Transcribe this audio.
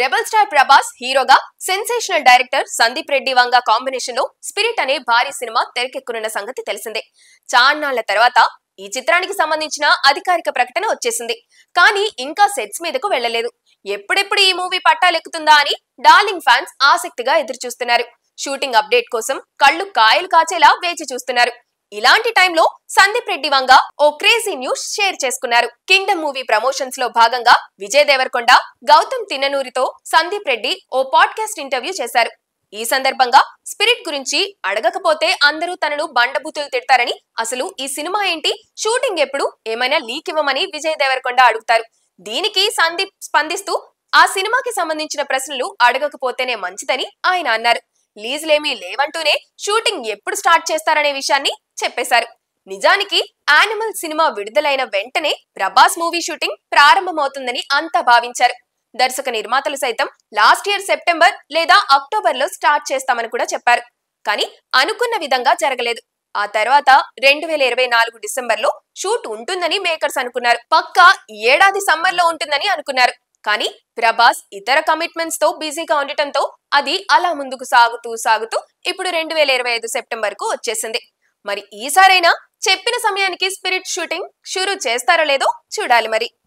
Rebel star Prabhas హీరోగా sensational director Sandeep Reddy Vanga combination లో spirit అనే భారీ సినిమా తెరకెక్కనున్న సంగతి తెలిసిందే. చాన్నాళ్ల తర్వాత ఈ చిత్రానికి సంబంధించిన అధికారిక ప్రకటన వచ్చేసింది. కానీ ఇంకా సెట్స్ మీదకు వెళ్లలేదు. ఎప్పుడెప్పుడు ఈ మూవీ పట్టాలెక్కుతుందా అని డార్లింగ్ ఫ్యాన్స్ ఆసక్తిగా ఎదురుచూస్తున్నారు. షూటింగ్ అప్డేట్ కోసం కళ్ళు కాయలు కాచేలా వేచి చూస్తున్నారు. ఇలాంటి టైంలో సందీప్ రెడ్డి వంగ ఓ క్రేజీ న్యూస్ షేర్ చేసుకున్నారు. కింగ్డమ్ మూవీ ప్రమోషన్స్ లో భాగంగా విజయ్ దేవరకొండ, గౌతమ్ తిన్ననూరితో సందీప్ రెడ్డి ఓ పాడ్కాస్ట్ ఇంటర్వ్యూ చేశారు. ఈ సందర్భంగా స్పిరిట్ గురించి అడగకపోతే అందరూ తనను బండబూతులు తిడతారని, అసలు ఈ సినిమా ఏంటి, షూటింగ్ ఎప్పుడు, ఏమైనా లీక్ ఇవ్వమని విజయ్ దేవరకొండ అడుగుతారు. దీనికి సందీప్ స్పందిస్తూ ఆ సినిమాకి సంబంధించిన ప్రశ్నలు అడగకపోతేనే మంచిదని ఆయన అన్నారు. లీజులేమీ లేవంటూనే షూటింగ్ ఎప్పుడు స్టార్ట్ చేస్తారనే విషయాన్ని చెప్పేశారు. నిజానికి యానిమల్ సినిమా విడుదలైన వెంటనే ప్రభాస్ మూవీ షూటింగ్ ప్రారంభమవుతుందని అంతా భావించారు. దర్శక నిర్మాతలు సైతం లాస్ట్ ఇయర్ సెప్టెంబర్ లేదా అక్టోబర్ లో స్టార్ట్ చేస్తామని కూడా చెప్పారు. కానీ అనుకున్న విధంగా జరగలేదు. ఆ తర్వాత 2024 డిసెంబర్ లో షూట్ ఉంటుందని మేకర్స్ అనుకున్నారు. పక్కా ఈ ఏడాది సమ్మర్ లో ఉంటుందని అనుకున్నారు. కానీ ప్రభాస్ ఇతర కమిట్మెంట్స్ తో బిజీగా ఉండటంతో అది అలా ముందుకు సాగుతూ ఇప్పుడు 2025 సెప్టెంబర్ కు వచ్చేసింది. మరి ఈసారైనా చెప్పిన సమయానికి స్పిరిట్ షూటింగ్ షురూ చేస్తారో లేదో చూడాలి మరి.